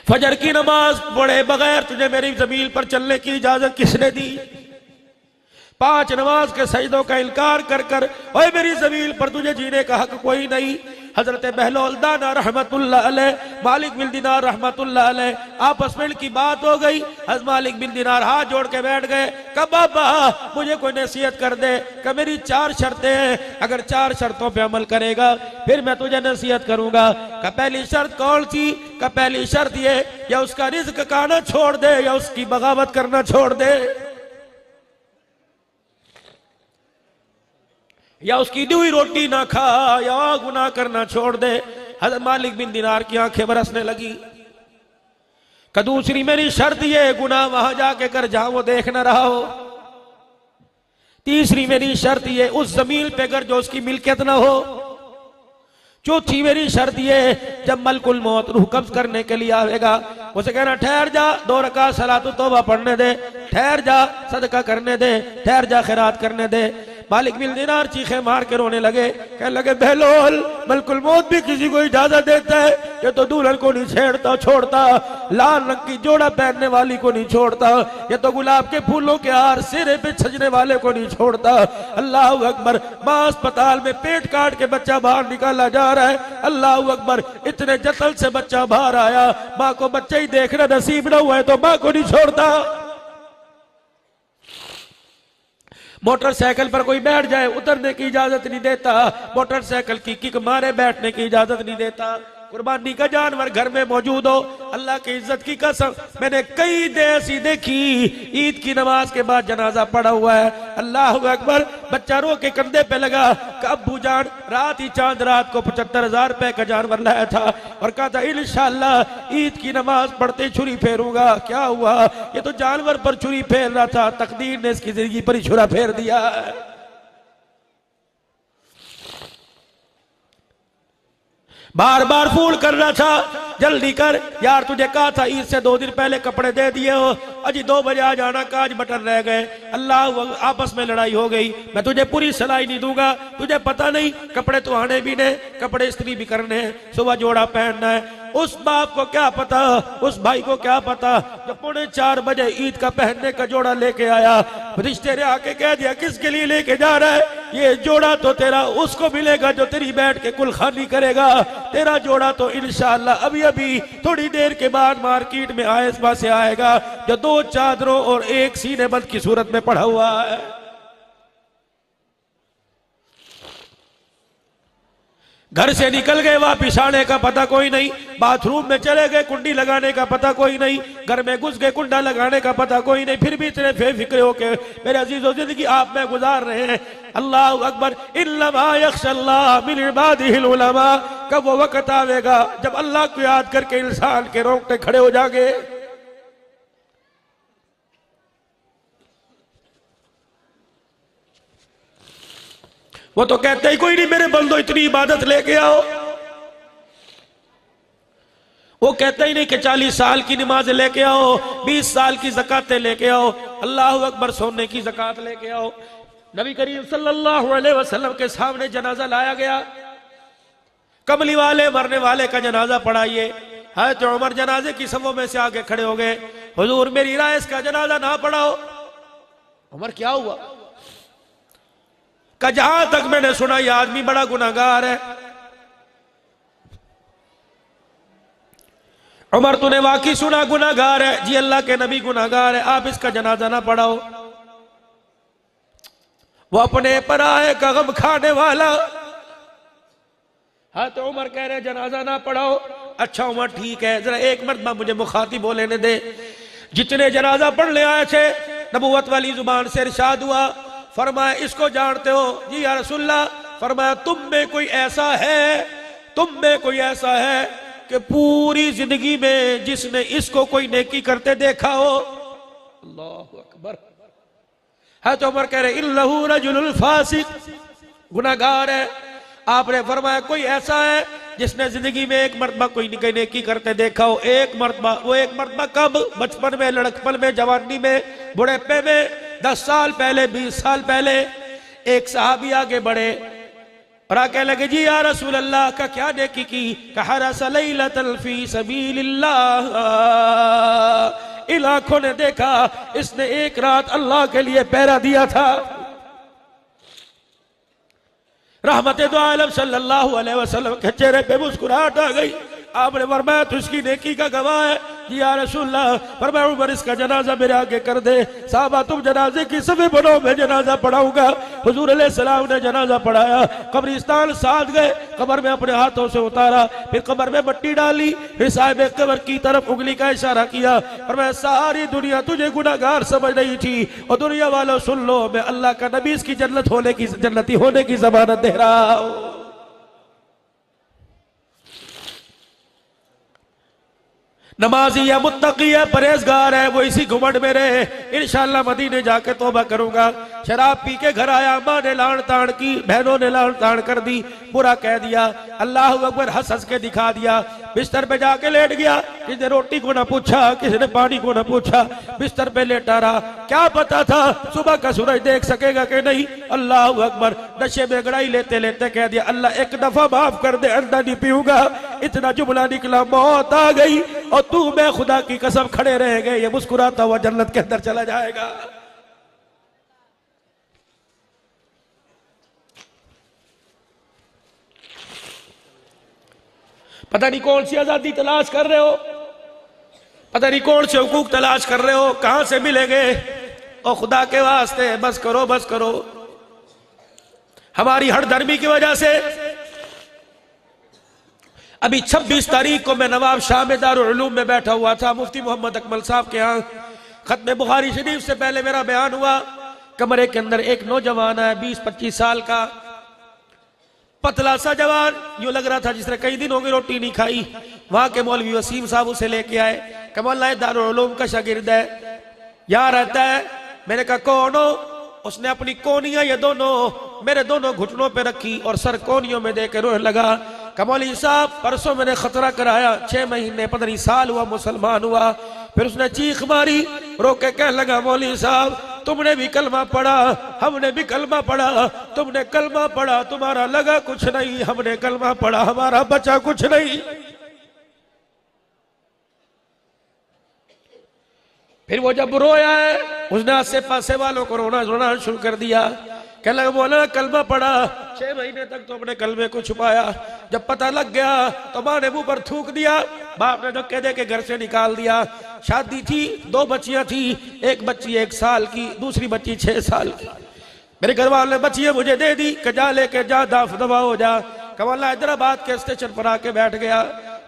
फजर की नमाज पढ़े बगैर तुझे मेरी जमीन पर चलने की इजाजत किसने दी? 5 नमाज के सजदों का इनकार कर कर ओए मेरी जमीन पर तुझे जीने का हक कोई नहीं। हजरत बहलोल दाना रहमतुल्लाह अलैह, मालिक बिन दिनार रहमतुल्लाह अलैह आपस में इनकी बात हो गई। हज मालिक बिन दिनार हाथ जोड़ के बैठ गए। कहा बाबा मुझे कोई नसीहत कर दे। कहा मेरी 4 शर्तें हैं, अगर 4 शर्तों पे अमल करेगा फिर मैं तुझे नसीहत करूंगा। कहा पहली शर्त कौन सी? कहा पहली शर्त ये, या उसका रिज्क खाना छोड़ दे या उसकी बगावत करना छोड़ दे, या उसकी दी हुई रोटी ना खा, या गुनाह करना छोड़ दे। हज़रत मालिक बिन दिनार की आंखें बरसने लगी। का दूसरी मेरी शर्त ये, गुनाह वहां जाके कर जहां वो देख न रहा हो। तीसरी मेरी शर्त ये, उस जमीन पे कर जो उसकी मिल्कियत ना हो। चौथी मेरी शर्त ये, जब मलकुल मौत रूह कब्ज करने के लिए आएगा उसे कहना ठहर जा, 2 रकात सलातु तौबा पढ़ने दे, ठहर जा सदका करने दे, ठहर जा खैरात करने दे। मालिक बिन दिनार चीखे मार के रोने लगे। कहने लगे बहलोल मलकुल मौत भी किसी को इजाजत देता है, ये तो दुल्हन को नहीं छेड़ता छोड़ता, लाल रंग की जोड़ा पहनने वाली को नहीं छोड़ता, ये तो गुलाब के फूलों के हार सिरे पे सजने वाले को नहीं छोड़ता। अल्लाह अकबर, मां अस्पताल में पेट काट के बच्चा बाहर निकाला जा रहा है। अल्लाह अकबर, इतने जतन से बच्चा बाहर आया, मां को बच्चा ही देखना नसीब न हुआ है तो मां को नहीं छोड़ता। मोटरसाइकिल पर कोई बैठ जाए उतरने की इजाजत नहीं देता, मोटरसाइकिल की किक मारे बैठने की इजाजत नहीं देता। कुर्बानी का जानवर घर में मौजूद हो, अल्लाह की इज्जत की कसम मैंने कई ऐसी देखी, ईद की नमाज के बाद जनाजा पड़ा हुआ है। अल्लाह अकबर, बच्चा रो के कंधे पे लगा। अब्बू जान रात ही चांद रात को 75,000 रुपए का जानवर लाया था और कहा था इंशाअल्लाह ईद की नमाज पढ़ते छुरी फेरूंगा। क्या हुआ? ये तो जानवर पर छुरी फेर रहा था, तकदीर ने इसकी जिंदगी पर ही छुरा फेर दिया। बार बार फोन कर रहा था, जल्दी कर यार, तुझे कहा था ईद से 2 दिन पहले कपड़े दे दिए हो, अजी 2 बजे आ जाना, काज बटन रह गए। अल्लाह आपस में लड़ाई हो गई, मैं तुझे पूरी सलाई नहीं दूंगा, तुझे पता नहीं कपड़े तो आने भी ने, कपड़े इस्त्री भी करने हैं, सुबह जोड़ा पहनना है। उस बाप को क्या पता, उस भाई को क्या पता, जब 3:45 बजे ईद का पहनने का जोड़ा लेके आया, रिश्ते ने आके कह दिया किसके लिए लेके जा रहा है? ये जोड़ा तो तेरा उसको मिलेगा जो तेरी बैठ के कुलखानी करेगा, तेरा जोड़ा तो इंशाअल्लाह अभी अभी थोड़ी देर के बाद मार्केट में आयसबा से आएगा, जो 2 चादरों और 1 सीने बंद की सूरत में पड़ा हुआ है। घर से निकल गए, वापिस आने का पता कोई नहीं, बाथरूम में चले गए, कुंडी लगाने का पता कोई नहीं, घर में घुस गए, कुंडा लगाने का पता कोई नहीं, फिर भी इतने बेफिक्र होके मेरे अजीजों जिंदगी आप में गुजार रहे हैं। अल्लाह अकबर, इन्नमा यख्शल्लाह मिन इबादिहिल उलमा, कब वो वक्त आवेगा जब अल्लाह को याद करके इंसान के रोंगटे खड़े हो जाएंगे। वो तो कहते ही कोई नहीं मेरे बंदो इतनी इबादत लेके आओ, वो कहते ही नहीं कि 40 साल की नमाज लेके आओ, 20 साल की ज़कातें लेके आओ, अल्लाह अकबर सोने की ज़कात लेके आओ। नबी करीम सल्लल्लाहु अलैहि वसल्लम के सामने जनाजा लाया गया, कमली वाले मरने वाले का जनाजा पढ़ाइए। हज़रत उमर जनाजे की सफों में से आगे खड़े हो गए, हुजूर मेरी राय इसका जनाजा ना पढ़ाओ। उमर क्या हुआ? का जहां तक मैंने सुना यह आदमी बड़ा गुनाहगार है। उमर तूने वाकई सुना गुनाहगार है? जी अल्लाह के नबी गुनाहगार है, आप इसका जनाजा ना पढ़ाओ। वो अपने पराये का गम खाने वाला। हाँ तो उमर कह रहे जनाजा ना पढ़ाओ। अच्छा उमर ठीक है, जरा एक मरतबा मुझे मुखातिब हो लेने दे। जितने जनाजा पढ़ ले आए थे नबूवत वाली जुबान से इरशाद हुआ, फरमाया इसको जानते हो? जी या रसूलल्लाह। फरमाया तुम में कोई ऐसा है, तुम में कोई ऐसा है कि पूरी जिंदगी में जिसने इसको कोई नेकी करते देखा हो? अल्लाहु अकबर। है तो उमर कह रहे इन्नहु रजुलुल फासिक, गुनाहगार है। आपने फरमाया कोई ऐसा है जिसने जिंदगी में एक मरतबा कोई नेकी करते देखा हो? एक मरतबा। वो एक मरतबा कब? बचपन में, लड़कपन में, जवानी में, बुढ़ापे में, 10 साल पहले, 20 साल पहले। एक सहाबी आगे बढ़े, और आके लगे जी या रसूल अल्लाह का क्या नेकी की? कहा रसलैलतल फी सबीलिल्लाह, इन आंखों ने देखा इसने एक रात अल्लाह के लिए पहरा दिया था। रहमत दो आलम सल्लल्लाहु अलैहि वसल्लम के चेहरे पे मुस्कुराहट आ गई। आपने फरमाया तो इसकी नेकी का गवाह है जी या रसूलल्लाह। फरमाया उमर इसका जनाजा मेरे आगे कर दे। साहबा तुम जनाजे की सभी बनो, मैं जनाजा पढ़ाऊंगा। हुजूर अलैहिस्सलाम ने जनाजा पढ़ाया, कब्रिस्तान साथ गए, कब्र में अपने हाथों से उतारा, फिर कब्र में मट्टी डाली, फिर साहिब कब्र की तरफ उंगली का इशारा किया। फरमाया सारी दुनिया तुझे गुनाहगार समझ रही थी और दुनिया वालों सुन लो, मैं अल्लाह का नबी इसकी जन्नती होने की जमानत दे रहा हूं। नमाजी है, मुत्तकी है, परहेजगार है, वो इसी घुमंड में रहे। इंशाअल्लाह मदीने जाके तौबा करूंगा। शराब पी के घर आया, माँ ने लान तान की, बहनों ने लान तान कर दी, बुरा कह दिया, अल्लाह अकबर हंस हंस के दिखा दिया। बिस्तर पे जाके लेट गया, किसी ने रोटी को ना पूछा, किसी ने पानी को ना पूछा, बिस्तर पे लेटा रहा। क्या पता था सुबह का सूरज देख सकेगा कि नहीं। अल्लाह अकबर, नशे में गड़ाई लेते लेते कह दिया अल्लाह एक दफा माफ कर दे, अंडा नहीं पीऊंगा। इतना जुमला निकला, मौत आ गई और तू मैं खुदा की कसम खड़े रह गए। ये मुस्कुराता हुआ जन्नत के अंदर चला जाएगा। पता नहीं कौन सी आजादी तलाश कर रहे हो, पता नहीं कौन से हुकूक तलाश कर रहे हो, कहां से मिलेंगे। और खुदा के वास्ते बस करो, बस करो। हमारी हठधर्मी की वजह से अभी 26 तारीख को मैं नवाब शाह में दारुल उलूम में बैठा हुआ था, मुफ्ती मोहम्मद अकमल साहब के यहाँ खत्म बुखारी शरीफ से पहले मेरा बयान हुआ। कमरे के अंदर एक नौजवान है 20-25 साल का, पतला सा जवान, यूं लग रहा था जिसने कई दिन हो गए रोटी नहीं खाई। वहां के मौलवी वसीम साहब उसे लेके आए, कमल दारुल उलूम का शागिर्द है, यहाँ रहता है। मैंने कहा कौन हो? उसने अपनी कोनियां ये दोनों मेरे दोनों घुटनों पे रखी और सर कोनियों में देकर रोने लगा। कमौली साहब परसों मैंने खतरा कराया, 6 महीने 15 साल हुआ मुसलमान हुआ। फिर उसने चीख मारी, रो के कहने लगा मौली साहब तुमने भी कलमा पढ़ा, हमने भी कलमा पढ़ा, तुमने कलमा पढ़ा तुम्हारा लगा कुछ नहीं, हमने कलमा पढ़ा हमारा बचा कुछ नहीं। फिर वो जब रोया है उसने आसे पासे वालों को रोना शुरू कर दिया। कहने लगा मौलाना कलमा पढ़ा, 6 महीने तक तो अपने कलमे को छुपाया, जब पता लग गया तो माँ ने मुंह पर थूक दिया, बाप ने धक्के दे के घर से निकाल दिया। शादी थी, 2 बच्चियां थी, एक बच्ची 1 साल की, दूसरी बच्ची 6 साल की। मेरे घर वाले ने बच्चियां मुझे दे दी, जा लेके जा दाफ दवा हो जा। कमला हैदराबाद के स्टेशन पर आके बैठ गया।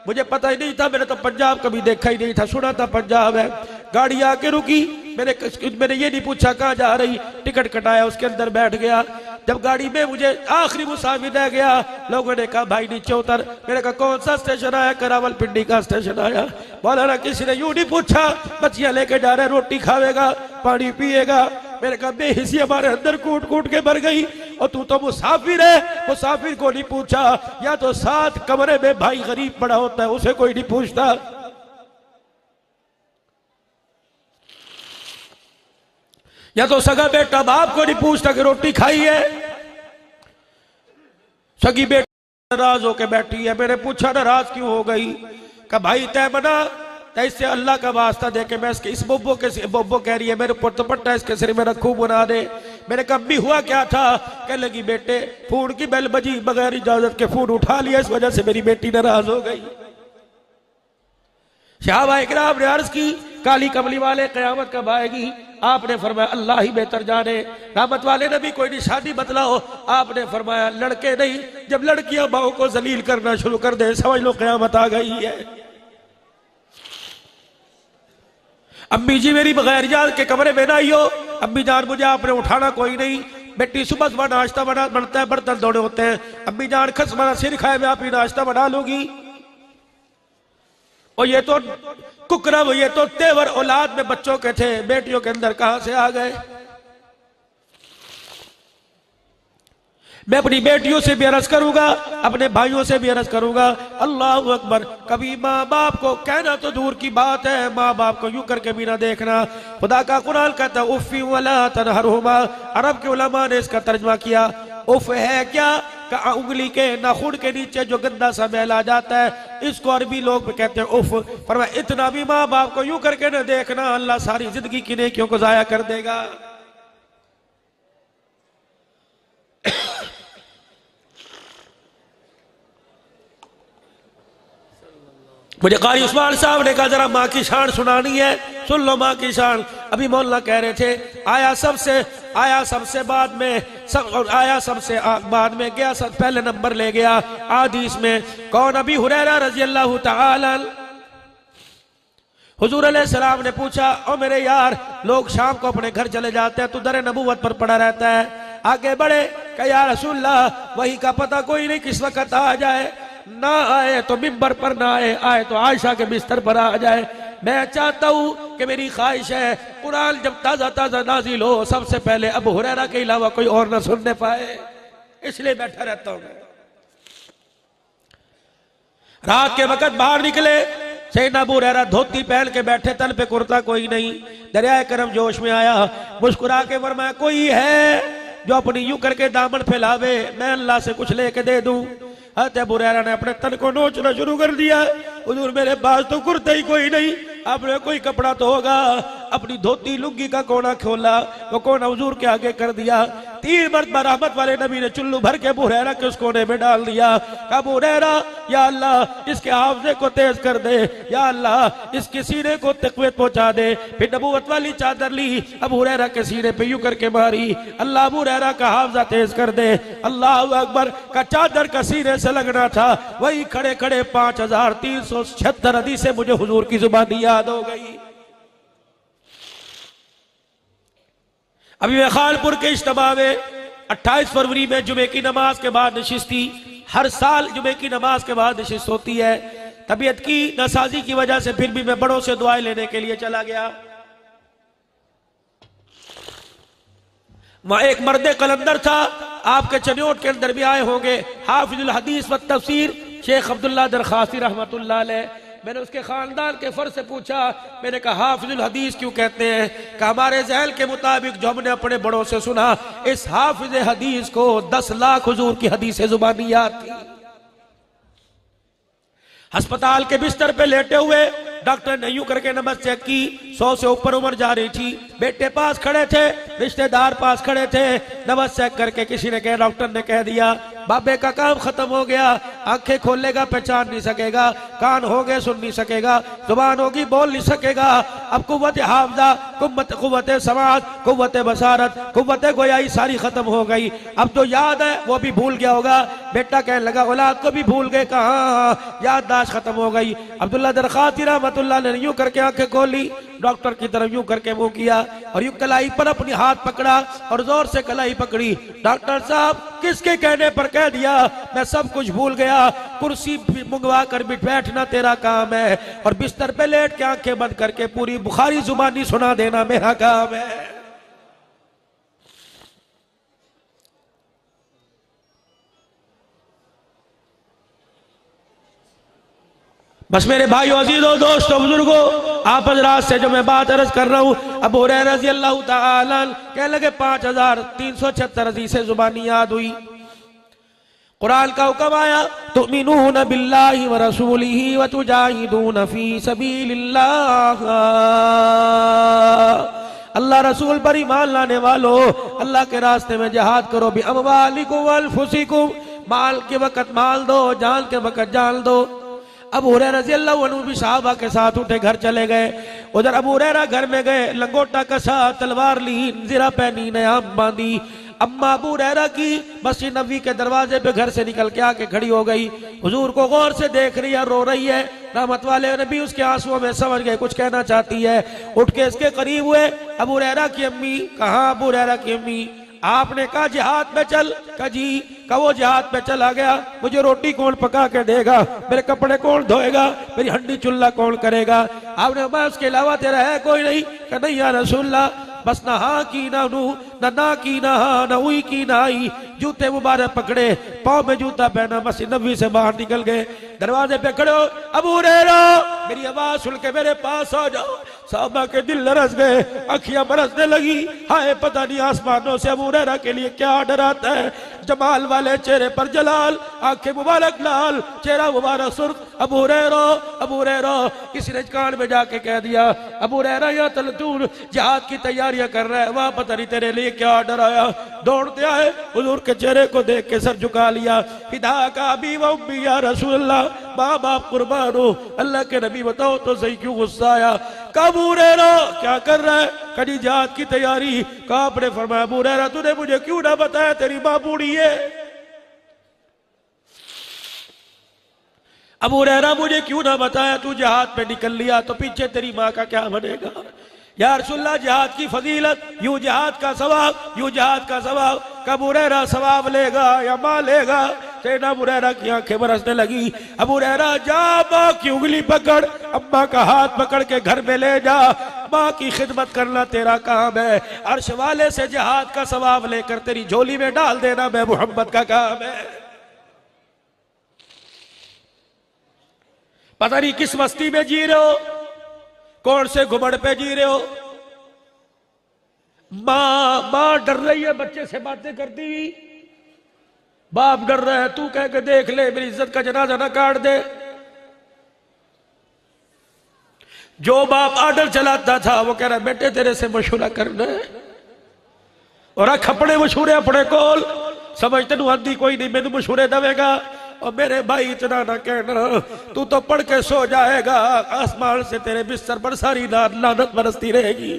मुझे पता ही नहीं था, मैंने तो पंजाब कभी देखा ही नहीं था, सुना था पंजाब है। गाड़ी आके रुकी, मैंने ये नहीं पूछा कहाँ जा रही, टिकट कटाया, उसके अंदर बैठ गया। जब गाड़ी में मुझे आखिरी मुसाफिर रह गया, लोगों ने कहा भाई नीचे उतर। मैंने कहा कौन सा स्टेशन आया? करावल पिंडी का स्टेशन आया। बोला किसी ने यूं नहीं पूछा, बच्चियां लेके जा रहे, रोटी खाएगा, पानी पिएगा। मैंने कहा बेहिसी हमारे अंदर कूट कूट के भर गई, और तू तो मुसाफिर है, मुसाफिर को नहीं पूछा। या तो साथ कमरे में भाई गरीब पड़ा होता है, उसे कोई नहीं पूछता। या तो सगा बेटा बाप को नहीं पूछता कि रोटी खाई है। सगी बेटा नाराज होके बैठी है। मैंने पूछा नाराज क्यों हो गई? कहा भाई तय बना, तय इससे अल्लाह का वास्ता दे के मैं इस बोबो के बोबो कह रही है मेरे ऊपर दुपट्टा इसके सिर में रखूं, बना दे। मैंने कहा भी हुआ क्या था? कह लगी बेटे फोन की बेल बजी, बगैर इजाजत के फोन उठा लिया, इस वजह से मेरी बेटी नाराज हो गई। साहबा इकराम ने अर्ज की काली कमली वाले कयामत कब आएगी? आपने फरमाया अल्लाह ही बेहतर जाने। रहमत वाले ने भी कोई निशानी बतलाओ। आपने फरमाया लड़के नहीं, जब लड़कियां माओ को जलील करना शुरू कर दे समझ लो कयामत आ गई है। अम्मी जी मेरी बगैर इजाजत के कमरे में ना आई हो। अम्मी जान मुझे आपने उठाना कोई नहीं। बेटी सुबह सुबह नाश्ता बनता है, बर्तन धोने होते हैं। अम्मी जान खसमाना सिर खाए मैं आप ही नाश्ता बना लूंगी। और ये तो कुकरम, ये तो तेवर औलाद में बच्चों के थे, बेटियों के अंदर कहां से आ गए? मैं अपनी बेटियों से भी अर्ज करूंगा, अपने भाइयों से भी अर्ज करूंगा, अल्लाह अकबर। कभी माँ बाप को कहना तो दूर की बात है, माँ बाप को यूं करके भी ना देखना। खुदा का कुरान कहता है उफ़्फ़ी वला तनहरहुमा। अरब के उलमा ने इसका तर्जमा किया, उफ है क्या उंगली के नाखून के नीचे जो गंदा सा मैल आ जाता है, इसको अरबी लोग कहते हैं उफ। फरमाया इतना भी माँ बाप को यूं करके न देखना, अल्लाह सारी जिंदगी की नेकियों को जाया कर देगा। मुझे कारी उस्मान साहब ने कहा जरा माँ की शान सुनानी है, सुन लो माँ की शान। अभी मौलाना कह रहे थे आया सबसे बाद में गया, सब पहले नंबर ले गया हदीस में। कौन? अभी हुरैरा रजी अल्लाह तआला। हुजूर अलैहिस्सलाम ने पूछा, ओ मेरे यार, लोग शाम को अपने घर चले जाते हैं, तू दर नबूवत पर पड़ा रहता है। आगे बढ़े, कहा या रसूलल्लाह, वही का पता कोई नहीं किस वक्त आ जाए, ना आए तो मिंबर पर ना आए तो आयशा के बिस्तर पर आ जाए। मैं चाहता हूं कि मेरी ख्वाहिश है कुरान जब ताजा ताजा नाजिल हो, सबसे पहले अबू हुरैरा के अलावा कोई और ना सुनने पाए, इसलिए बैठा रहता हूं। रात के वक्त बाहर निकले, सैयदना अबू हुरैरा धोती पहन के बैठे, तन पे कुर्ता कोई नहीं। दरियाए करम जोश में आया, मुस्कुरा के फरमाया कोई है जो अपनी यूं करके दामन फैलावे, मैं अल्लाह से कुछ लेके दे दूं। अबू हुरैरा ने अपने तन को नोचना शुरू कर दिया। हुजूर मेरे पास तो कुर्ता ही कोई नहीं, आपने कोई कपड़ा तो होगा। अपनी धोती लुंगी का कोना खोला, वो कोना हुजूर के आगे कर दिया। 3 मरतबा रहमत वाले नबी ने चुल्लू भर के अबू हुरैरा के उस कोने में डाल दिया। अबू हुरैरा, या अल्लाह इसके हाफजे को तेज कर दे, या अल्लाह इसके सीने को तकवीत पहुंचा दे। फिर नबूवत वाली चादर ली, अबू हुरैरा के सीने पे यूं करके मारी, अल्लाह अबू हुरैरा का हाफजा तेज कर दे। अल्लाह अकबर का चादर का सीने से लगना था, वही खड़े खड़े 5376 हदीसें मुझे हुजूर की जुबानी याद हो गई। अभी मैं खालपुर के इज्तिमा में 28 फरवरी में जुमे की नमाज के बाद नशिस्त थी। हर साल जुमे की नमाज के बाद नशिस्त होती है। तबीयत की नासाजी की वजह से फिर भी मैं बड़ों से दुआएं लेने के लिए चला गया। वहां एक मर्द कलंदर था, आपके चन्योट के अंदर भी आए होंगे, हाफिजुल हदीस व तफसीर शेख अब्दुल्ला दरखास्ती रहमतुल्लाह अलैह। मैंने उसके खानदान के फर्ज से पूछा, मैंने कहा हाफिजुल हदीस क्यों कहते हैं? कि हमारे ज़हन के मुताबिक जो हमने अपने बड़ों से सुना, इस हाफिज हदीस को 10 लाख हुजूर की हदीसें जुबानी याद थी। अस्पताल के बिस्तर पे लेटे हुए डॉक्टर ने यूं करके नंबर चेक की, 100 से ऊपर उम्र जा रही थी। बेटे पास खड़े थे, रिश्तेदार पास खड़े थे। नंबर चेक करके किसी ने कहा, डॉक्टर ने कह दिया बाबे का काम खत्म हो गया। आंखें खोलेगा पहचान नहीं सकेगा, कान हो गए सुन नहीं सकेगा, जुबान होगी बोल नहीं सकेगा। अब कुव्वत हाफजा, कुव्वत समाज, कुव्वत बसारत, कुव्वत गोयाई सारी खत्म हो गई। अब जो याद है वो भी भूल गया होगा। बेटा कहने लगा औलाद को भी भूल गए, कहा याददाश्त खत्म हो गई। अब्दुल्ला दरखास्ती रहमतुल्लाह ने यूं करके आंखें खोली, डॉक्टर की तरफ यूं करके मुंह किया और यूं कलाई पर अपनी हाथ पकड़ा और जोर से कलाई पकड़ी। डॉक्टर साहब किसके कहने पर कह दिया मैं सब कुछ भूल गया, कुर्सी मंगवा कर बैठना तेरा काम है और बिस्तर पे लेट के आंखें बंद करके पूरी बुखारी जुबानी सुना देना मेरा काम है। बस मेरे भाइयों, अजीजों, दोस्तों, बुजुर्गों, आप हजरात से जो मैं बात अर्ज कर रहा हूँ, अबू हुरैरा रज़ी अल्लाह तआला कह लगे 5376 हदीसें जुबानी याद हुई। कुरान का हुक्म आया, तुमिनून बिल्लाहि व रसूलिही व तुजाहिदून फी सबीलिल्लाह। अल्लाह रसूल पर ईमान लाने वालों, अल्लाह के रास्ते में जिहाद करो, भी अमवालिकुम व अनफुसिकुम, माल के वक्त माल दो, जान के वक्त जान दो। अबू हुरैरा रज़ी अल्लाहु अन्हु भी सहाबा के साथ उठे, घर चले गए। उधर अबू हुरैरा घर में गए, लंगोटा कसा, तलवार ली, ज़िरा पहनी, नयाब बांधी। अम्मा अबू हुरैरा की मस्जिद नबवी के दरवाजे पे घर से निकल के आके खड़ी हो गई, हुजूर को गौर से देख रही है, रो रही है। रहमत वाले नबी उसके आंसुओं में समझ गए कुछ कहना चाहती है। उठ के इसके करीब हुए, अबू हुरैरा की अम्मी, कहाँ अबू हुरैरा की अम्मी? आपने कहा जिहाद में चल, कहा जी, कहा वो जिहाद में चला गया, मुझे रोटी कौन पका के देगा, मेरे कपड़े कौन धोएगा, मेरी हंडी चुल्ला कौन करेगा? आपने कहा उसके अलावा तेरा है कोई नहीं? कहा नहीं या रसूलल्लाह, बस ना हाँ की ना नू, ना की ना हाँ, ना हुई की ना आई। जूते मुबारक पकड़े, पाँव में जूता पहना, मस्जिद नबवी से बाहर निकल गए। दरवाजे पे खड़े हो, अबू हुरैरा मेरी आवाज सुन के मेरे पास आ जाओ। साहबा के दिल लरस गए, अखियां बरसने लगी। हाय पता नहीं आसमानों से अबू हुरैरा के लिए क्या ऑर्डर आता है। जमाल वाले चेहरे पर जलाल, आंखें मुबारक लाल, चेहरा मुबारक सुर्ख। अबू हुरैरा किसी ने कान में जाके कह दिया, अबू हुरैरा या तलतून जिहाद की तैयारियां कर रहा है, वहां पता नहीं तेरे लिए क्या ऑर्डर आया। दौड़ते आए, हुजूर के चेहरे को देख के सर झुका लिया। फिदा का अबी व उम्मी या रसूल अल्लाह, माँ बाप कुर्बान हो, अल्लाह के नबी बताओ तो सही क्यों गुस्सा आया। अबू हुरैरा क्या कर रहा है? कड़ी जिहाद की तैयारी। कहा आपने फरमाया, अबू हुरैरा तूने मुझे क्यों ना बताया, तेरी मां बूढ़ी है। अबू हुरैरा मुझे क्यों ना बताया, तू जिहाद पे निकल लिया तो पीछे तेरी मां का क्या बनेगा। या रसूलल्लाह जिहाद की फजीलत, यूं जिहाद का सवाब, यूं जिहाद का सवाब। अबू हुरैरा सवाब लेगा या मां लेगा? सैयदना अबू हुरैरा की आंखें बरसने लगी। अबू हुरैरा जा मां की उंगली पकड़, अम्मा का हाथ पकड़ के घर में ले जा, मां की खिदमत करना तेरा काम है। अर्श वाले से जिहाद का सवाब लेकर तेरी झोली में डाल देना मैं मोहम्मद का काम है। पता नहीं किस मस्ती में जी रहे हो, कौन से घुमड़ पे जी रहे हो। मां डर रही है बच्चे से बातें करती हुई, बाप डर रहा है, तू कह के देख ले मेरी इज्जत का जनाजा ना काट दे। जो बाप आर्डर चलाता था वो कह रहा है बेटे तेरे से मशूरा करना है, और खपड़े मशूरे अपने कोल, समझ तेन आंधी कोई नहीं, मैनू मशूरे देवेगा। और मेरे भाई इतना ना कहना, तू तो पढ़ के सो जाएगा, आसमान से तेरे बिस्तर पर सारी रात लानत बरसती रहेगी।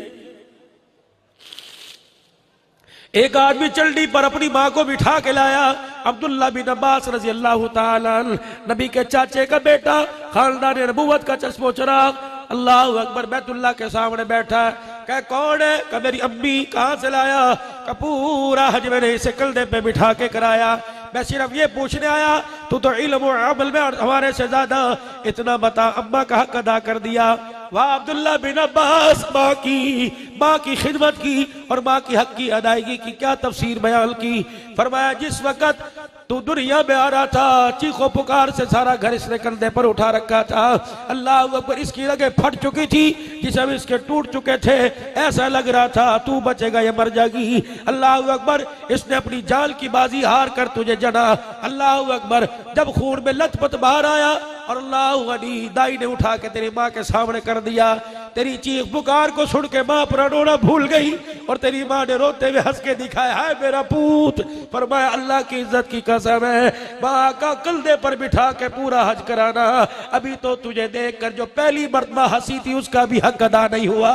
एक आदमी चलनी पर अपनी मां को बिठा के लाया। अब्दुल्ला बिन अब्बास रजी अल्लाह ताला नबी के चाचे का बेटा, खानदान नबूवत का चश्मो चिराग, अल्लाह अकबर, बैतुल्लाह के सामने बैठा है। कह कौन है? कह मेरी अम्मी। कहां से लाया? कह पूरा हज मैंने इसे कंधे पे बिठा के कराया, मैं सिर्फ ये पूछने आया, तू तो इल्म और अमल में हमारे से ज्यादा, इतना बता, अम्मा का हक अदा कर दिया। वाह अब्दुल्ला बिन अब्बास, माँ की खिदमत की और माँ की हक की अदायगी की क्या तफसीर बयान की। फरमाया जिस वक्त तू दुनिया में आ रहा था, चीखों पुकार से सारा घर इसने कंधे पर उठा रखा था। अल्लाह अकबर, इसकी रगें फट चुकी थी, जिसम इसके टूट चुके थे, ऐसा लग रहा था तू बचेगा या मर जाएगी। अल्लाह अकबर, इसने अपनी जान की बाजी हार कर तुझे जना। अल्लाह अकबर, जब खून में लथपथ बाहर आया और अल्लाह अली दाई ने उठा के तेरी माँ के सामने कर दिया। तेरी चीख पुकार को सुन के माँ पर रोना भूल गई और तेरी माँ ने रोते हुए हंस के दिखाया, है मेरा पूत। फरमाया अल्लाह की इज्जत की कसम है, माँ का कंधे पर बिठा के पूरा हज कराना। अभी तो तुझे देखकर जो पहली मर्तबा हंसी थी उसका भी हक अदा नहीं हुआ।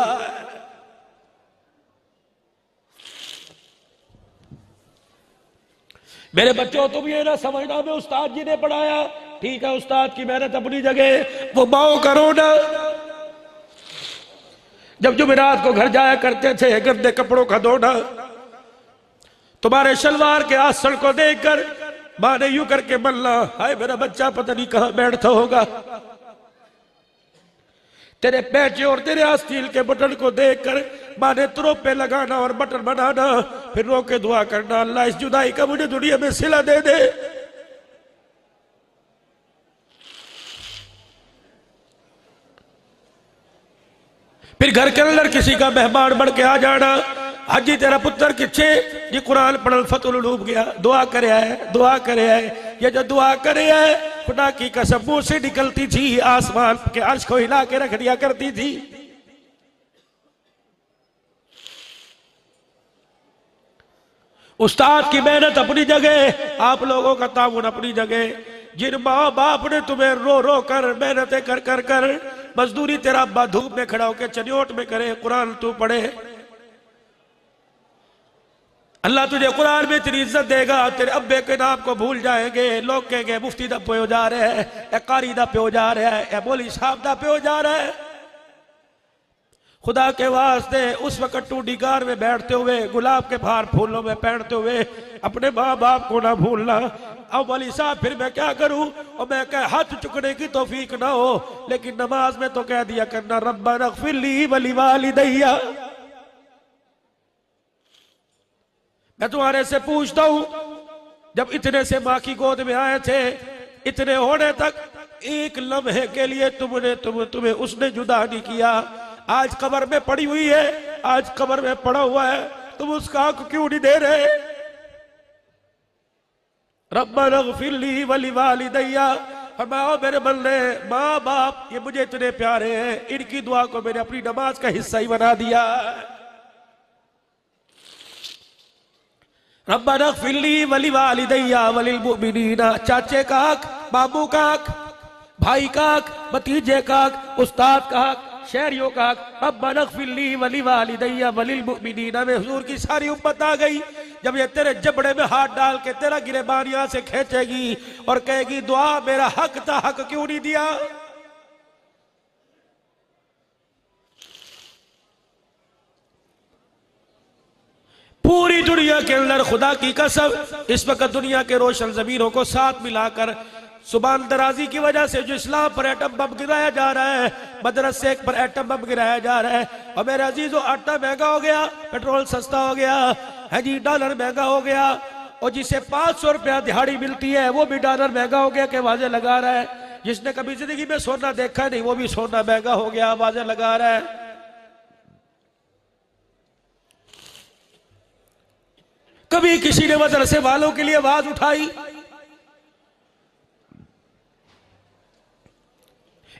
मेरे बच्चों, तुम ये ना समझना मैं उस्ताद जी ने पढ़ाया, ठीक है उस्ताद की मेहनत अपनी जगह, वो माओ करो ना। जब जुमेरात को घर जाया करते थे, गंदे कपड़ों का धोना, तुम्हारे शलवार के आसन को देखकर मां ने यूं करके मल्ला, हाय मेरा बच्चा पता नहीं कहां बैठता होगा। तेरे पैचे और तेरे आस्तीन के बटन को देखकर मां ने तुरोपे लगाना और बटन बनाना, फिर रो के दुआ करना, अल्लाह इस जुदाई का मुझे दुनिया में सिला दे दे। फिर घर के अंदर किसी का मेहमान बढ़ के आ जाना, हाजी तेरा पुत्र किच्छे जी कुरान पढ़ल फतुल डूब गया, दुआ करे है, दुआ करे है। ये जो दुआ करे है खुदा की कसम मुंह से निकलती थी, आसमान के अर्श को हिला के रख दिया करती थी। उस्ताद की मेहनत अपनी जगह, आप लोगों का ताउन अपनी जगह। जिन माँ बाप ने तुम्हें रो रो कर मेहनतें कर कर कर मजदूरी तेरा अब्बा धूप में खड़ा होकर चनियोट में करे, कुरान तू पढ़े, अल्लाह तुझे कुरान में तेरी इज्जत देगा। तेरे अब्बे के नाम को भूल जाएंगे, लोग कहेंगे मुफ्ती दा प्यो जा रहे हैं, कारी दा प्यो जा रहा है, मौलवी साहब दा प्यो जा रहा है। खुदा के वास्ते उस वक्त टूटी गार में बैठते हुए, गुलाब के फार फूलों में पहनते हुए अपने माँ बाप को ना भूलना। अब मौलवी साहब फिर मैं क्या करूं, और मैं कह हाथ चुकने की तौफीक ना हो, लेकिन नमाज में तो कह दिया करना रब्बना अग़फ़िरली वली वालिदैया। मैं तुम्हारे से पूछता हूं, जब इतने से माँ की गोद में आए थे, इतने होने तक एक लम्हे के लिए तुम्हें उसने जुदा नहीं किया। आज कब्र में पड़ी हुई है, आज कब्र में पड़ा हुआ है, तुम उसका हक क्यों नहीं दे रहे? रब्बना ग़फ़िरली वली वालिदैया, फरमाओ मेरे बंदे माँ बाप ये मुझे इतने प्यारे हैं, इनकी दुआ को मैंने अपनी नमाज का हिस्सा ही बना दिया। रब्बना ग़फ़िरली वली वालिदैया वलिल मुमिनीना, चाचे का हक, मामू का हक, भाई का हक, भतीजे का हक, उस्ताद का हक, शहरियों का हक। रब्बना ग़फ़िरली वली वालिदैया वलिल मुमिनीना में हुजूर की सारी उम्मत आ गई। जब ये तेरे जबड़े में हाथ डाल के तेरा गिरेबान यहां से खींचेगी और कहेगी दुआ मेरा हक था, हक क्यों नहीं दिया। पूरी दुनिया के अंदर खुदा की कसम इस वक्त दुनिया के रोशन ज़मीरों को साथ मिलाकर सुबान दराजी की वजह से जो इस्लाम पर एटम बम गिराया जा रहा है, मदरसे पर एटम बम गिराया जा रहा है। और मेरे अजीजों आटा महंगा हो गया, पेट्रोल सस्ता हो गया है जी, डॉलर महंगा हो गया, और जिसे 500 रुपया दिहाड़ी मिलती है वो भी डॉलर महंगा हो गया के आवाजें लगा रहा है। जिसने कभी जिंदगी में सोना देखा नहीं वो भी सोना महंगा हो गया आवाजें लगा रहा है। कभी किसी ने मदरसे वालों के लिए आवाज उठाई?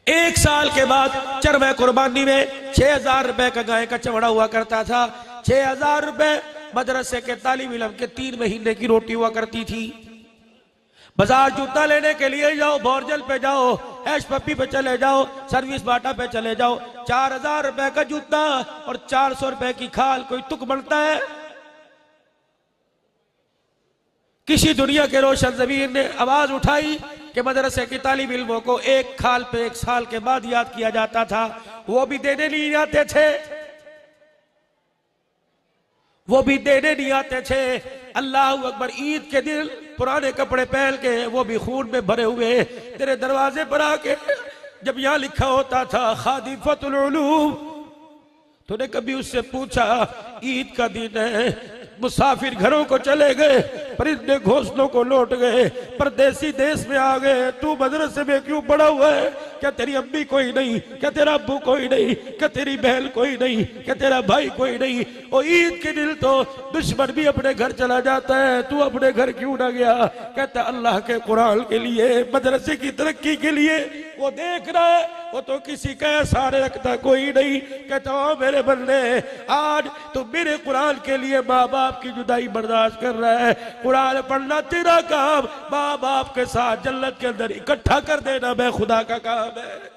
एक साल के बाद चरवा कुर्बानी में 6000 रुपए का गाय का चमड़ा हुआ करता था। 6000 रुपए मदरसे के तालिब इल्म के 3 महीने की रोटी हुआ करती थी। बाजार जूता लेने के लिए जाओ, बोरजल पे जाओ, ऐश पप्पी पे चले जाओ, सर्विस बाटा पे चले जाओ, 4000 रुपए का जूता और 400 रुपए की खाल, कोई तुक बनता है? किसी दुनिया के रोशन ज़मीर ने आवाज उठाई कि मदरसे की तालिब इल्मों को एक खाल पे 1 साल के बाद याद किया जाता था, वो भी देने नहीं आते थे, वो भी देने नहीं आते थे। अल्लाह अकबर, ईद के दिन पुराने कपड़े पहन के वो भी खून में भरे हुए तेरे दरवाजे पर आके जब यहां लिखा होता था खादिफतुल उलूम, तूने कभी उससे पूछा ईद का दिन है, मुसाफिर घरों को चले गए, परिंदे घोंसलों को लौट गए, परदेसी देश में आ गए, तू मदरसे में क्यों पड़ा हुआ है? क्या तेरी अम्मी कोई नहीं? क्या तेरा अब्बू कोई नहीं? क्या तेरी बहन कोई नहीं? क्या तेरा भाई कोई नहीं? और ईद के दिन तो दुश्मन भी अपने घर चला जाता है, तू अपने घर क्यों ना गया? कहता अल्लाह के कुरान के लिए, मदरसे की तरक्की के लिए वो देख रहा है, वो तो किसी का सारे रखता कोई नहीं। कहता ओ मेरे बंदे, आज तो मेरे कुरान के लिए माँ बाप की जुदाई बर्दाश्त कर रहा है, कुरान पढ़ना तेरा काम, माँ बाप के साथ जन्नत के अंदर इकट्ठा कर देना मैं खुदा का काम है।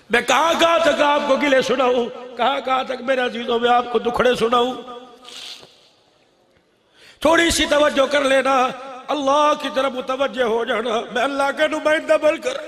मैं कहां कहां तक आपको गिले सुनाऊं, कहां कहां तक मेरे अजीजों में आपको दुखड़े सुनाऊं। थोड़ी सी तवज्जो कर लेना, अल्लाह की तरफ मुतवज्जह हो जाना। मैं अल्लाह का नुमाइंदा बनकर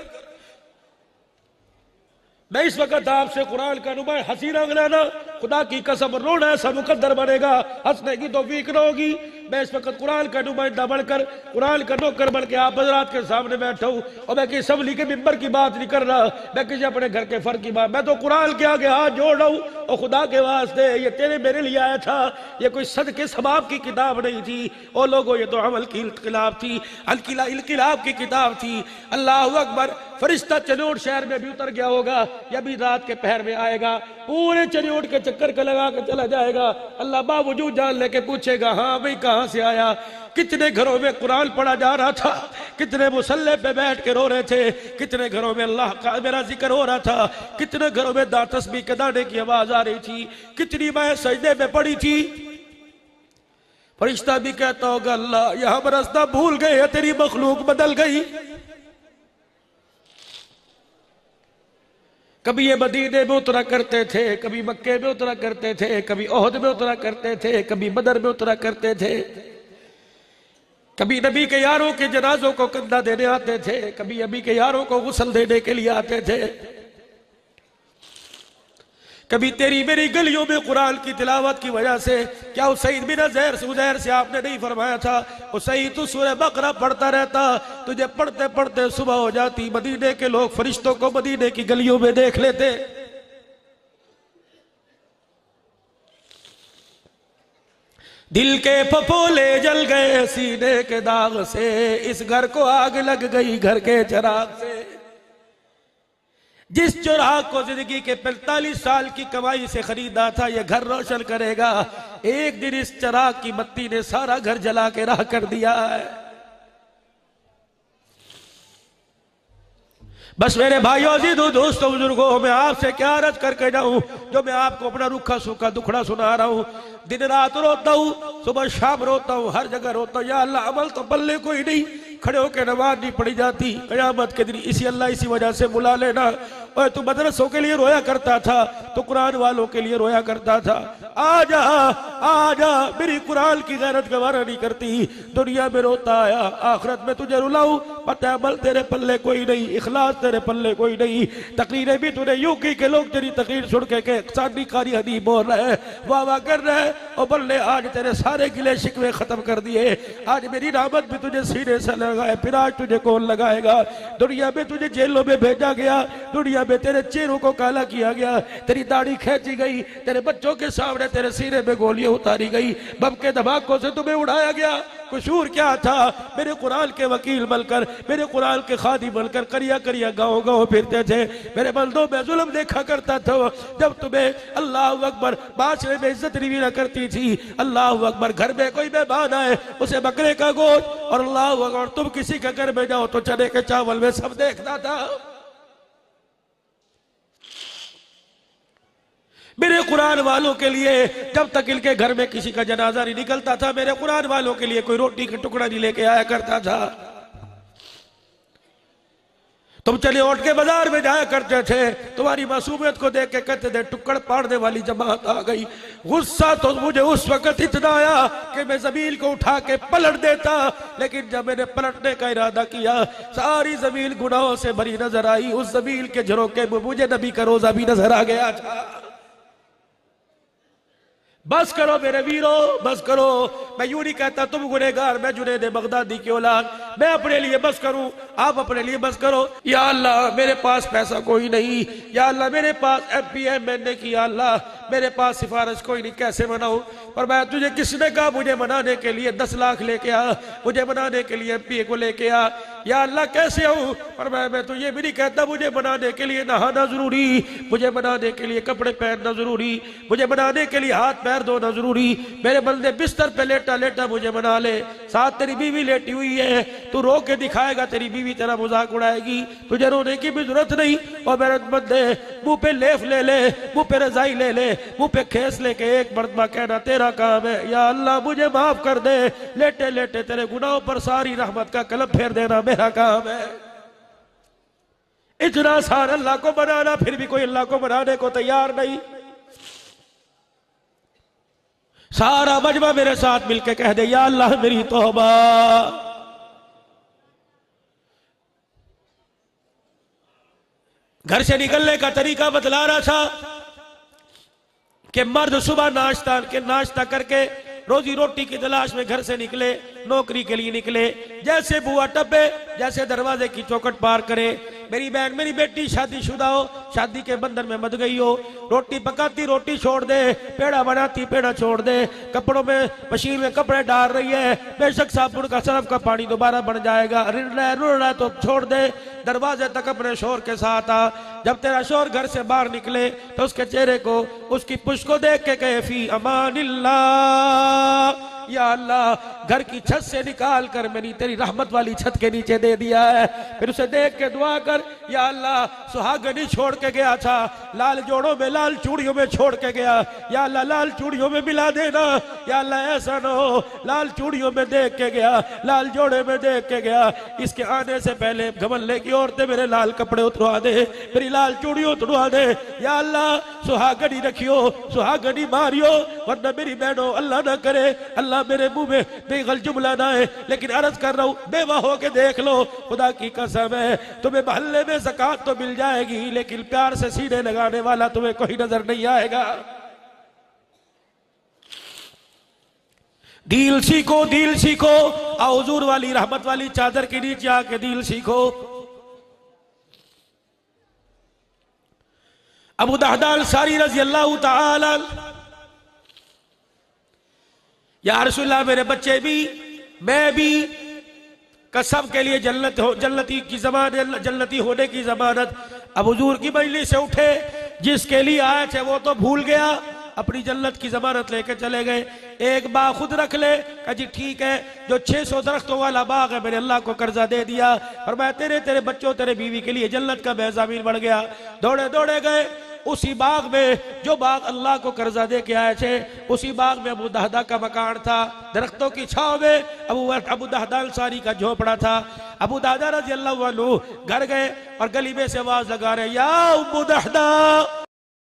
मैं इस वक्त आपसे कुरान का नुमाइंदा, हंसी रंग लेना, खुदा की कसम रोना ऐसा मुकद्दर बनेगा, हंसने की तौफीक न होगी। मैं इस वक्त कुरान का नुमाइंदा बनकर, कुरान का नौकर बन के आप हज़रात के सामने बैठा हूं, और मैं किसी असम्बली के मिंबर की बात नहीं कर रहा, मैं किसी अपने घर के फर्क की बात, मैं तो कुरान के आगे हाथ जोड़ रहा हूं। और खुदा के वास्ते ये तेरे मेरे लिए आया था, ये कोई सदके सवाब की किताब नहीं थी। और लोगों ये तो अमल की इनकलाब थी, इनकलाब की किताब थी। अल्लाह अकबर, फरिश्ता चनोट शहर में भी उतर गया होगा, या भी रात के पहर में आएगा, पूरे चनोट के चक्कर का लगा कर चला जाएगा। अल्लाह बावजूद जान लेके पूछेगा हाँ भाई कहां से आया? कितने घरों में कुरान पढ़ा जा रहा था, कितने मुसल्ले पे बैठ के रो रहे थे, कितने घरों में अल्लाह का मेरा जिक्र हो रहा था, कितने घरों में तस्बीह के दाने की आवाज आ रही थी, कितनी मैं सजदे में पड़ी थी। फरिश्ता भी कहता होगा अल्लाह यहां पर रास्ता भूल गए, तेरी मखलूक बदल गई। कभी ये मदीने में उतरा करते थे, कभी मक्के में उतरा करते थे, कभी ओहद में उतरा करते थे, कभी बदर में उतरा करते थे, कभी नबी के यारों के जनाजों को कंधा देने आते थे, कभी नबी के यारों को गुस्ल देने के लिए आते थे, कभी तेरी मेरी गलियों में कुरान की तिलावत की वजह से। क्या हुसैन बिन उज़ैर से आपने नहीं फरमाया था हुसैन तू सूरह बकरा पढ़ता रहता, तुझे पढ़ते पढ़ते सुबह हो जाती, मदीने के लोग फरिश्तों को मदीने की गलियों में देख लेते। दिल के फफोले जल गए सीने के दाग से, इस घर को आग लग गई घर के चिराग से। जिस चिराग को जिंदगी के 45 साल की कमाई से खरीदा था ये घर रोशन करेगा, एक दिन इस चिराग की बत्ती ने सारा घर जला के राह कर दिया है। बस मेरे भाइयों, अजीजों, दोस्तों, बुजुर्गों, मैं आपसे क्या अर्ज करके जाऊं, जो मैं आपको अपना रूखा सूखा दुखड़ा सुना रहा हूं। दिन रात रोता हूं, सुबह शाम रोता हूं, हर जगह रोता हूं। या अल्लाह, अमल तो पल्ले कोई नहीं, खड़े होकर नमाज नहीं पढ़ी जाती। कयामत के दिन इसी अल्लाह इसी वजह से बुला लेना। और तू मदरसों के लिए रोया करता था, तो कुरान वालों के लिए रोया करता था। आजा आजा, मेरी कुरान की गैरत गवारा नहीं करती। दुनिया में रोता आया, आखिरत में तुझे रुलाऊं। पता है अमल तेरे पल्ले कोई नहीं, इखलास तेरे पल्ले कोई नहीं। तकरीरें भी तूने यूं की के लोग तेरी तकरीर सुन के सानी कारी हदी बोल रहे हैं, वाह वाह कर रहे हैं। और बल्ले आज तेरे सारे गिले शिकवे खत्म कर दिए। आज मेरी रहमत भी तुझे सीने से लगाए, फिर आज तुझे कौन लगाएगा। दुनिया में तुझे जेलों में भेजा गया, दुनिया में तेरे चेहरों को काला किया गया, तेरी दाढ़ी खींची गई, तेरे बच्चों के सामने तेरे सीने में गोलियां उतारी गई, बम के धमाकों से तुम्हें उड़ाया गया। कसूर क्या था? मेरे कुरान के वकील बनकर, मेरे कुरान के खादी बनकर करिया करिया गाँव गाँव फिरते थे। मेरे बंदों में जुल्म देखा करता था। जब तुम्हें अल्लाह अकबर बादशाह में इज्जत नहीं ना करती थी, अल्लाह अकबर घर में कोई मेहमान आए उसे बकरे का गोश्त, और अल्लाह अकबर तुम किसी के घर में जाओ तो चने के चावल में सब देखता था। मेरे कुरान वालों के लिए जब तक इनके घर में किसी का जनाजा नहीं निकलता था, मेरे कुरान वालों के लिए कोई रोटी का टुकड़ा नहीं लेके आया करता था। तुम चले उठ के बाजार में जाया करते थे, तुम्हारी मासूमियत को देख के कहते थे टुकड़ पाड़ने वाली जमात आ गई। गुस्सा तो मुझे उस वक्त इतना आया कि मैं जमीन को उठा के पलट देता, लेकिन जब मैंने पलटने का इरादा किया, सारी जमीन गुनाहों से भरी नजर आई। उस जमीन के झरोके में मुझे नबी का रोजा भी नजर आ गया था। बस करो मेरे वीरों, बस करो। मैं यूं नहीं कहता तुम गुनहगार, मैं जुनैद बगदादी की औलाद, मैं अपने लिए बस करूं, आप अपने लिए बस करो। या अल्लाह, मेरे पास पैसा कोई नहीं, या अल्लाह मेरे पास एमपीएम मैंने की, या अल्लाह मेरे पास सिफारिश कोई नहीं, कैसे मनाऊं? पर मैं तुझे किसने कहा मुझे मनाने के लिए 10 लाख लेके आ, मुझे मनाने के लिए एमपीए को लेके आ? या अल्लाह कैसे आऊं? पर मैं तो ये भी नहीं कहता मुझे बनाने के लिए नहाना जरूरी, मुझे बनाने के लिए कपड़े पहनना जरूरी, मुझे बनाने के लिए हाथ पैर धोना जरूरी। मेरे बंदे बिस्तर पे लेटा लेटा मुझे बना ले, साथ तेरी बीवी लेटी हुई है, तू रो के दिखाएगा, तेरी बीवी तेरा मजाक उड़ाएगी, तुझे रोने की भी जरूरत नहीं। और मेरे बंदे मुंह पे लेफ ले ले, मुंह पे रजाई ले ले, मुंह पे खेस लेके एक मर्तबा कहना तेरा काम है, या अल्लाह मुझे माफ कर दे। लेटे लेटे तेरे गुनाहों पर सारी रहमत का कलम फेर देना मेरा काम है। इतना आसान अल्लाह को बनाना, फिर भी कोई अल्लाह को बनाने को तैयार नहीं। सारा मजमा मेरे साथ मिलके कह दे, या अल्लाह मेरी तौबा। घर से निकलने का तरीका बतला रहा था कि मर्द सुबह नाश्ता करके रोजी रोटी की तलाश में घर से निकले, नौकरी के लिए निकले। जैसे बुआ टप्पे, जैसे दरवाजे की चौखट पार करे, मेरी बहन मेरी बेटी शादीशुदा हो, शादी के बंधन में मत गई हो, रोटी पकाती रोटी छोड़ दे, पेड़ा बनाती पेड़ा छोड़ दे, कपड़ों में मशीन में कपड़े डाल रही है, बेशक साबुन का सरफ का पानी दोबारा बन जाएगा, रुड़ रहा है तो छोड़ दे, दरवाजे तक अपने शोर के साथ आ। जब तेरा शोर घर से बाहर निकले तो उसके चेहरे को, उसकी पुष्ट को देख के कहे फी अमानिल्लाह, या अल्लाह घर की छत से निकाल कर मेरी तेरी रहमत वाली छत के नीचे दे दिया है। फिर उसे देख के दुआ कर, या अल्लाह सुहागनी छोड़ के गया था, लाल जोड़ों में लाल चूड़ियों में छोड़ के गया, या अल्लाह लाल चूड़ियों में मिला देना, या अल्लाह ऐसा न हो लाल चूड़ियों में देख के गया, लाल जोड़े में देख के गया, इसके आने से पहले घमंडे की औरतें मेरे लाल कपड़े उतरवा दे, मेरी लाल चूड़ियों उतरवा दे। या अल्लाह सुहागनी रखियो, सुहागनी मारियो, वरना मेरी बहनों अल्लाह न करे, अल्लाह मेरे मुंह में बेगल जुमला ना है, लेकिन अर्ज कर रहा हूं बेवा हो के देख लो, खुदा की कसम है तुम्हें मोहल्ले में ज़कात तो मिल जाएगी, लेकिन प्यार से सीने लगाने वाला तुम्हें कोई नजर नहीं आएगा। दिल सीखो, दिल सीखो, आओ हुजूर वाली रहमत वाली चादर के नीचे आके दिल सीखो। अबू दहदा अंसारी रज़ी अल्लाह तआला, या रसूलल्लाह मेरे बच्चे भी मैं भी कसम के लिए जन्नती की जमानत, जन्नती होने की जमानत अब हुजूर की मजलिस से उठे, जिसके लिए आए थे वो तो भूल गया, अपनी जन्नत की जमानत लेके चले गए। एक बाग खुद रख ले, कहा जी ठीक है, जो 600 दरख्तों वाला बाग है मैंने अल्लाह को कर्जा दे दिया, और मैं तेरे बच्चों तेरे बीवी के लिए जन्नत का बेज़मीन बढ़ गया। दौड़े दौड़े गए उसी बाग में, जो बाग अल्लाह को कर्जा दे के आए थे, उसी बाग में अबू दहदा का मकान था। दरख्तों की छाव में अबू दहदा अंसारी का झोपड़ा था। अबू दहदा रज़ी अल्लाहु अन्हु घर गए और गली में से आवाज लगा रहे, या अबू दहदा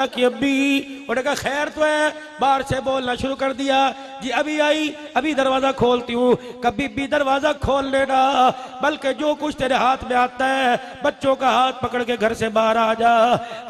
की अब्बी। उन्होंने कहा खैर तो है, बाहर से बोलना शुरू कर दिया, जी अभी आई, अभी दरवाजा खोलती हूँ। कभी भी दरवाजा खोल लेना, बल्कि जो कुछ तेरे हाथ में आता है बच्चों का हाथ पकड़ के घर से बाहर आ जा।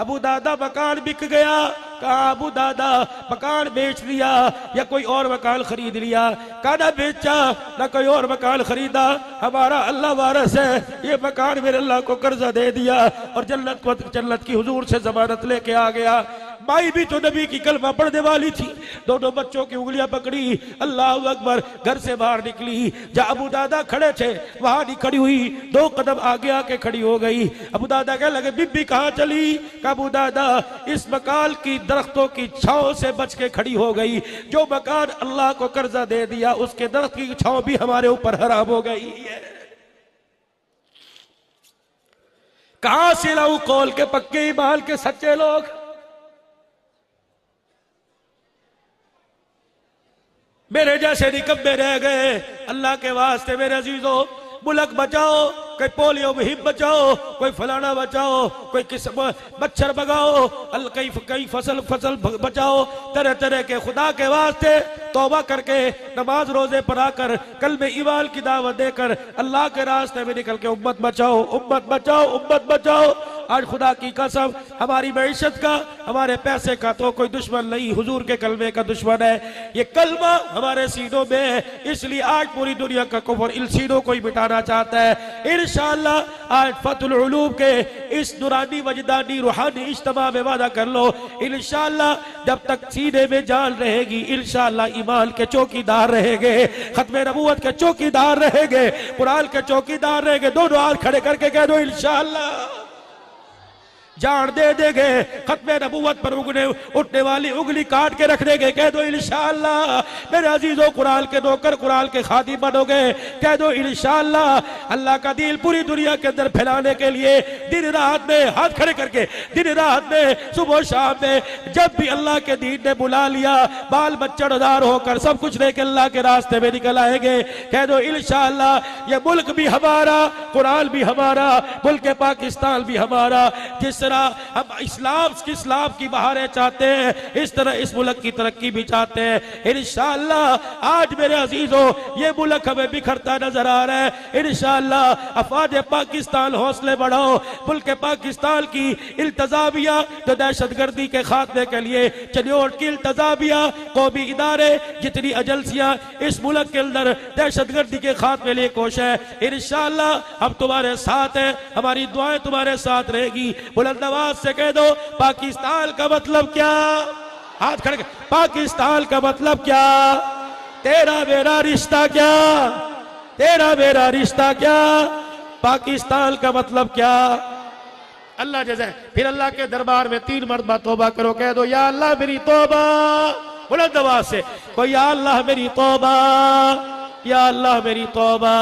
अबू दादा मकान बिक गया। कहा अबू दादा मकान बेच लिया या कोई और मकान खरीद लिया? कहा ना बेचा ना कोई और मकान खरीदा, हमारा अल्लाह वारस है, ये मकान मेरे अल्लाह को कर्जा दे दिया और जन्नत की हुजूर से जमानत लेके आ गया। माई भी तो नबी की कलमा पढ़ने वाली थी, दोनों बच्चों की उंगलियां पकड़ी, अल्लाह अकबर, घर से बाहर निकली। जहां अबू दादा खड़े थे वहां नहीं खड़ी हुई, 2 कदम आगे आके खड़ी हो गई। अबू दादा कहने लगे बीबी कहां चली? कहा अबू दादा इस मकान की दरख्तों की छांव से बच के खड़ी हो गई। जो मकान अल्लाह को कर्जा दे दिया उसके दरख्त की छांव भी हमारे ऊपर हराम हो गई है। कहां से लाऊं कौल के पक्के ईमान के सच्चे लोग? मेरे जैसे निकम्मे रह गए। अल्लाह के वास्ते मेरे अजीजों, मुल्क बचाओ, कोई पोलियो मुहिम बचाओ, कोई फलाना बचाओ, कोई किस मच्छर भगाओ, कई फसल बचाओ, तरह तरह के खुदा के वास्ते तौबा करके नमाज रोजे पर आकर कल में ईमान की दावत देकर अल्लाह के रास्ते में निकल के उम्मत बचाओ, उम्मत बचाओ, उम्मत बचाओ। आज खुदा की कसम हमारी मैशत का, हमारे पैसे का तो कोई दुश्मन नहीं, हुजूर के कलमे का दुश्मन है। ये कलमा हमारे सीनों में है, इसलिए आज पूरी दुनिया का कुफ्र इन सीनों को ही मिटाना चाहता है। इंशाअल्लाह आज फतहुल उलूम के इस नुरानी वजदानी रूहानी इज्तिमा में वादा कर लो, इंशाअल्लाह जब तक सीने में जान रहेगी इंशाअल्लाह ईमान के चौकीदार रहेंगे, खत्मे नबूवत के चौकीदार रहेंगे, कुरान के चौकीदार रहेंगे। दोनों हाथ खड़े करके कह दो इंशाअल्लाह जान दे देंगे। खत्मे नबूवत पर उठने वाली उंगली काट के रख देंगे, कह दो इंशाअल्लाह। मेरे अजीजों कुरान के नौकर, कुरान के खादिम बनोगे, कह दो इंशाअल्लाह। अल्लाह का दीन पूरी दुनिया के अंदर फैलाने के लिए दिन रात में हाथ खड़े करके, दिन रात में सुबह शाम में, जब भी अल्लाह के दीन ने बुला लिया, बाल बच्चेदार होकर सब कुछ लेकर अल्लाह के रास्ते में निकल आएंगे। कह दो इंशाअल्लाह ये मुल्क भी हमारा, कुरान भी हमारा, मुल्क पाकिस्तान भी हमारा। जिस तरह हम इस्लाम की बहारें चाहते हैं, इस तरह इस मुल्क की तरक्की भी चाहते हैं इंशाअल्लाह। आज मेरे अजीजों ये मुल्क हमें बिखरता नजर आ रहा है, इंशाअल्लाह अफवाज पाकिस्तान हौसले बढ़ाओ। मुल्क पाकिस्तान की इल्तजामिया जो दहशतगर्दी के खात्मे के लिए चनियोट की इल्तजामिया, कौमी इदारे, जितनी एजेंसियां इस मुल्क के अंदर दहशतगर्दी के खात्मे लिए कोशिश है, इंशाअल्लाह हम तुम्हारे साथ हैं, हमारी दुआएं तुम्हारे साथ रहेगी। बुलंद आवाज से कह दो पाकिस्तान का मतलब क्या? हाथ खड़े, पाकिस्तान का मतलब क्या? तेरा मेरा रिश्ता क्या? तेरा मेरा रिश्ता क्या? पाकिस्तान का मतलब क्या? अल्लाह जैसे फिर अल्लाह के दरबार में 3 मरतबा तौबा करो, कह दो या अल्लाह मेरी तौबा। बुलंद आवाज से कोई या अल्लाह मेरी तौबा, या अल्लाह मेरी तौबा।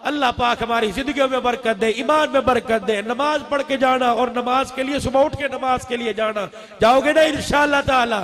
अल्लाह पाक हमारी जिंदगियों में बरकत दे, ईमान में बरकत दे। नमाज पढ़ के जाना और नमाज के लिए सुबह उठ के नमाज के लिए जाना, जाओगे ना इंशाअल्लाह ताला।